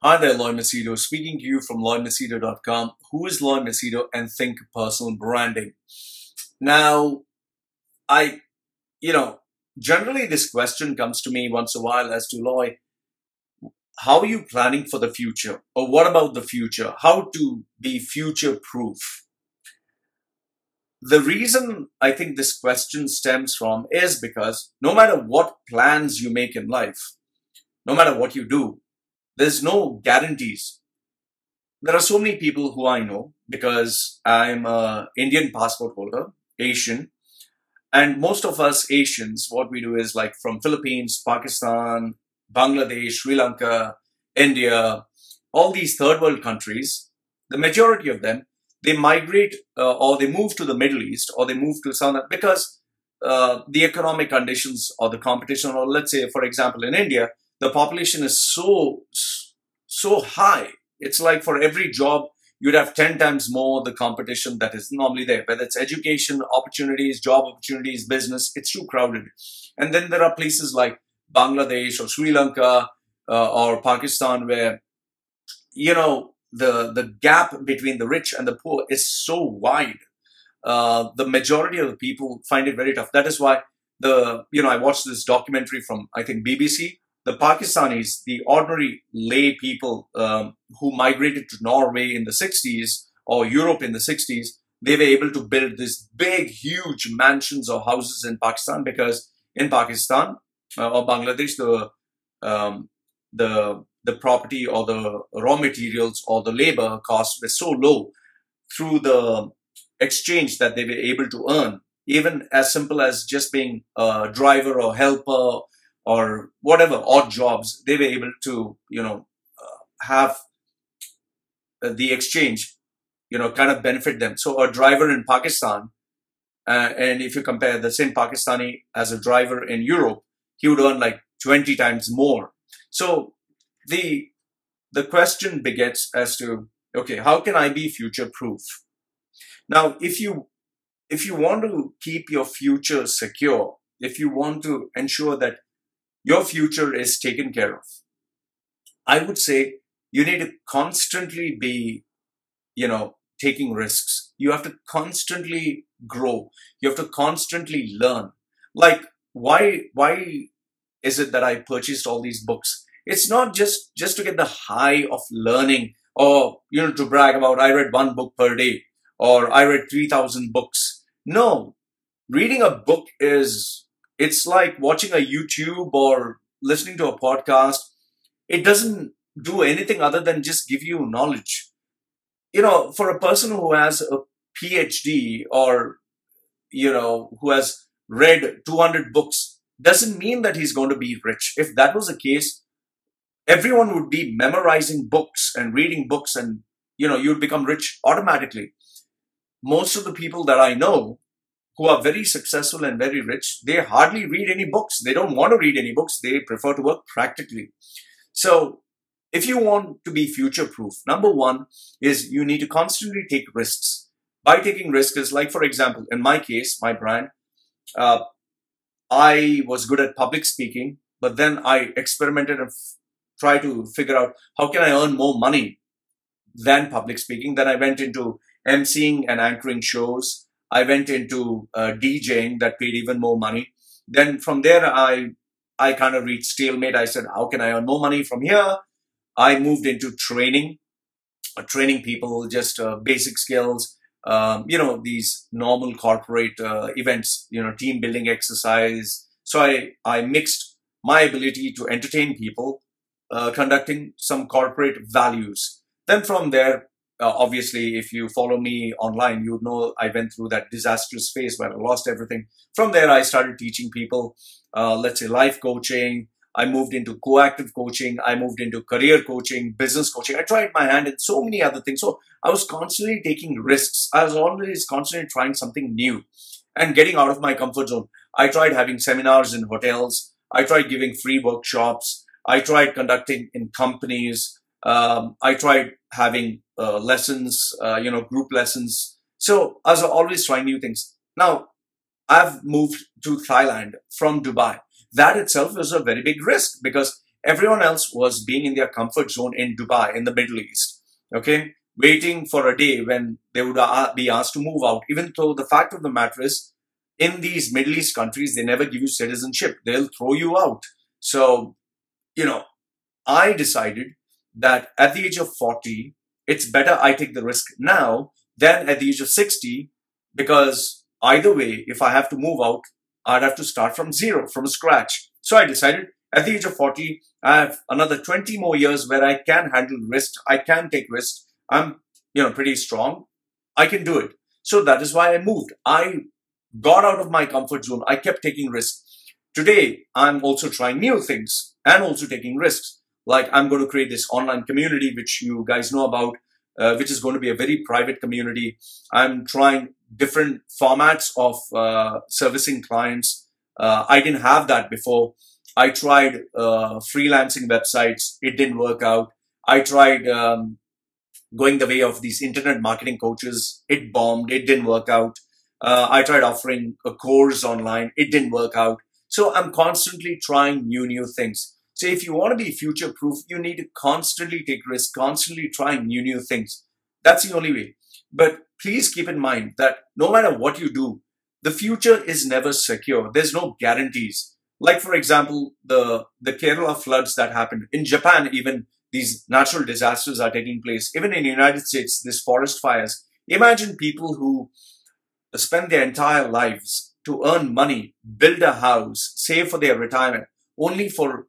Hi there, Lloyd Machedo, speaking to you from LloydMachedo.com. Who is Lloyd Machedo and Think Personal Branding? Now, I, generally this question comes to me once in a while as to, Lloyd, how are you planning for the future? Or what about the future? How to be future proof? The reason I think this question stems from is because no matter what plans you make in life, no matter what you do, there's no guarantees. There are so many people who I know because I'm an Indian passport holder, Asian, and most of us Asians, what we do is like from Philippines, Pakistan, Bangladesh, Sri Lanka, India, all these third world countries, the majority of them, they migrate or they move to the Middle East or they move to South because the economic conditions or the competition, or let's say, for example, in India, the population is so high. It's like for every job, you'd have 10 times more the competition that is normally there, whether it's education, opportunities, job opportunities, business, it's too crowded. And then there are places like Bangladesh or Sri Lanka or Pakistan where, the gap between the rich and the poor is so wide. The majority of the people find it very tough. That is why I watched this documentary from, I think, BBC. The Pakistanis, the ordinary lay people who migrated to Norway in the 60s or Europe in the 60s, they were able to build this big, huge mansions or houses in Pakistan because in Pakistan or Bangladesh, the property or the raw materials or the labor costs were so low through the exchange that they were able to earn, even as simple as just being a driver or helper or whatever odd jobs, they were able to, have the exchange, kind of benefit them. So a driver in Pakistan, and if you compare the same Pakistani as a driver in Europe, he would earn like 20 times more. So the question begets as to, okay, how can I be future proof? Now, if you want to keep your future secure, if you want to ensure that your future is taken care of, I would say you need to constantly be, taking risks. You have to constantly grow. You have to constantly learn. Like, why is it that I purchased all these books? It's not just to get the high of learning or, to brag about I read one book per day or I read 3,000 books. No, reading a book it's like watching a YouTube or listening to a podcast. It doesn't do anything other than just give you knowledge. For a person who has a PhD or, who has read 200 books, doesn't mean that he's going to be rich. If that was the case, everyone would be memorizing books and reading books and, you'd become rich automatically. Most of the people that I know who are very successful and very rich, they hardly read any books. They don't want to read any books. They prefer to work practically. So if you want to be future proof, number one is you need to constantly take risks. By taking risks is like, for example, in my case, my brand, I was good at public speaking, but then I experimented and tried to figure out how can I earn more money than public speaking. Then I went into emceeing and anchoring shows. I went into DJing that paid even more money. Then from there, I kind of reached stalemate. I said, how can I earn more money from here? I moved into training people, just basic skills, these normal corporate events, team building exercise. So I mixed my ability to entertain people, conducting some corporate values. Then from there, obviously, if you follow me online, you know I went through that disastrous phase where I lost everything. From there, I started teaching people, let's say, life coaching. I moved into coactive coaching. I moved into career coaching, business coaching. I tried my hand in so many other things. So I was constantly taking risks. I was always constantly trying something new and getting out of my comfort zone. I tried having seminars in hotels. I tried giving free workshops. I tried conducting in companies. I tried having lessons, group lessons. So I was always trying new things. Now, I've moved to Thailand from Dubai. That itself was a very big risk because Everyone else was being in their comfort zone in Dubai, in the Middle East, okay, waiting for a day when they would be asked to move out, even though the fact of the matter is, in these Middle East countries, they never give you citizenship. They'll throw you out. So, you know, I decided that at the age of 40, it's better I take the risk now than at the age of 60, because either way, if I have to move out, I'd have to start from zero, from scratch. So I decided at the age of 40, I have another 20 more years where I can handle risk. I can take risks. I'm, pretty strong. I can do it. So that is why I moved. I got out of my comfort zone. I kept taking risks. Today, I'm also trying new things and also taking risks. Like, I'm going to create this online community, which you guys know about, which is going to be a very private community. I'm trying different formats of servicing clients. I didn't have that before. I tried freelancing websites. It didn't work out. I tried going the way of these internet marketing coaches. It bombed. It didn't work out. I tried offering a course online. It didn't work out. So I'm constantly trying new things. So if you want to be future proof, you need to constantly take risks, constantly try new things. That's the only way. But please keep in mind that no matter what you do, the future is never secure. There's no guarantees. Like, for example, the Kerala floods that happened. In Japan, even these natural disasters are taking place. Even in the United States, these forest fires. Imagine people who spend their entire lives to earn money, build a house, save for their retirement, only for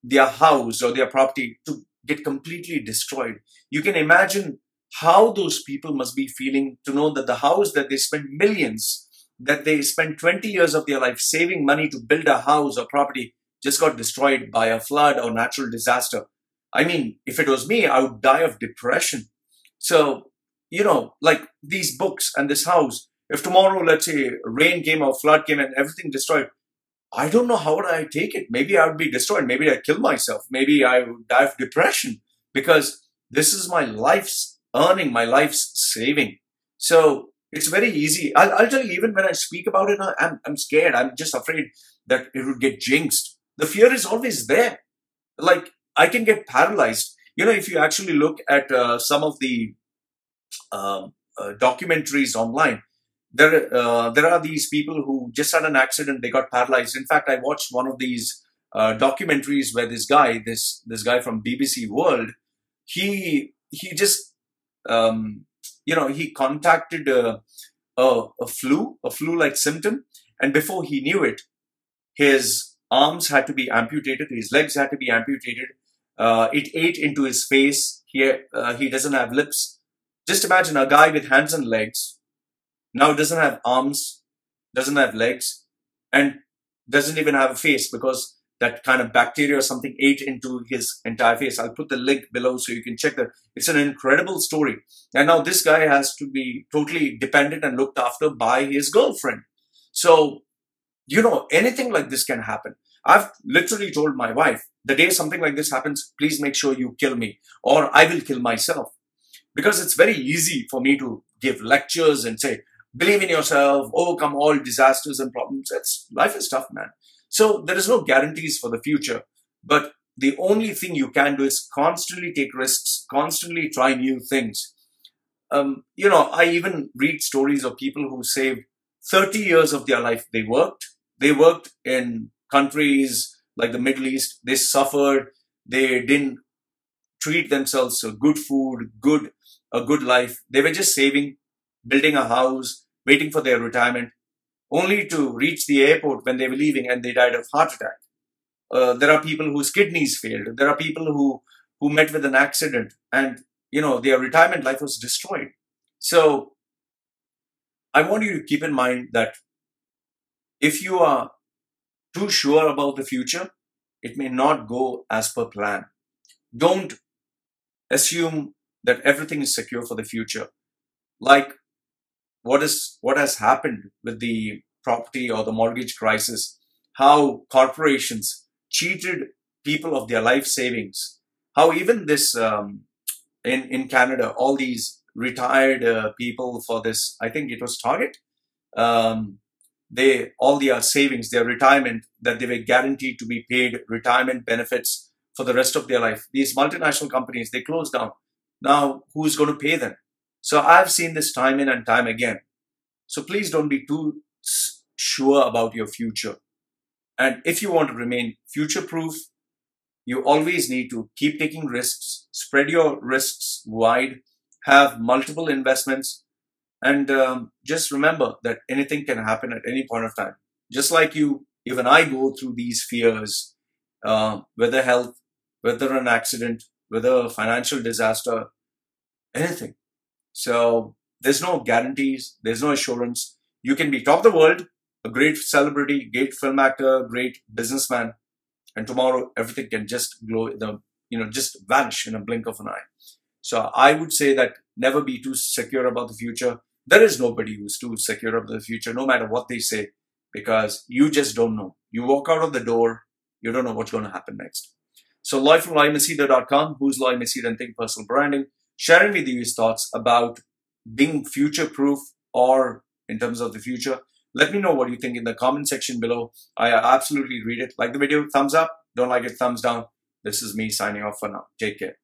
their house or their property to get completely destroyed. You can imagine how those people must be feeling to know that the house that they spent millions, that they spent 20 years of their life saving money to build a house or property, just got destroyed by a flood or natural disaster. I mean, if it was me, I would die of depression. So, like these books and this house, if tomorrow, let's say, rain came or flood came and everything destroyed, I don't know how would I take it. Maybe I would be destroyed. Maybe I'd kill myself. Maybe I would die of depression, because this is my life's earning, my life's saving. So it's very easy. I'll tell you, even when I speak about it, I'm scared. I'm just afraid that it would get jinxed. The fear is always there. Like, I can get paralyzed. If you actually look at some of the documentaries online, there are these people who just had an accident. They got paralyzed. In fact, I watched one of these documentaries where this guy from BBC World, he just he contacted a flu-like symptom, and before he knew it, his arms had to be amputated, his legs had to be amputated. It ate into his face. He doesn't have lips. Just imagine a guy with hands and legs. Now doesn't have arms, doesn't have legs, and doesn't even have a face, because that kind of bacteria or something ate into his entire face. I'll put the link below so you can check that. It's an incredible story. And now this guy has to be totally dependent and looked after by his girlfriend. So, anything like this can happen. I've literally told my wife, the day something like this happens, please make sure you kill me, or I will kill myself. Because it's very easy for me to give lectures and say, believe in yourself, overcome all disasters and problems. Life is tough, man. So there is no guarantees for the future. But the only thing you can do is constantly take risks, constantly try new things. I even read stories of people who saved 30 years of their life. They worked in countries like the Middle East. They suffered. They didn't treat themselves to good food, a good life. They were just saving, building a house, waiting for their retirement, only to reach the airport when they were leaving and they died of heart attack. There are people whose kidneys failed. There are people who met with an accident and, their retirement life was destroyed. So I want you to keep in mind that if you are too sure about the future, it may not go as per plan. Don't assume that everything is secure for the future. Like what has happened with the property or the mortgage crisis, how corporations cheated people of their life savings, how even this in Canada, all these retired people for this, I think it was Target, all their savings, their retirement that they were guaranteed to be paid retirement benefits for the rest of their life. These multinational companies, they close down. Now, who's going to pay them? So I've seen this time in and time again. So please don't be too sure about your future. And if you want to remain future-proof, you always need to keep taking risks, spread your risks wide, have multiple investments, and just remember that anything can happen at any point of time. Just like you, even I go through these fears, whether health, whether an accident, whether a financial disaster, anything. So there's no guarantees, there's no assurance. You can be top of the world, a great celebrity, great film actor, great businessman, and tomorrow everything can just just vanish in a blink of an eye. So I would say that never be too secure about the future. There is nobody who's too secure about the future, no matter what they say, because you just don't know. You walk out of the door, you don't know what's going to happen next. So Lloyd from LloydMachedo.com, who's Lloyd Machedo and Think Personal Branding, sharing with you his thoughts about being future-proof or in terms of the future. Let me know what you think in the comment section below. I absolutely read it. Like the video, thumbs up. Don't like it, thumbs down. This is me signing off for now. Take care.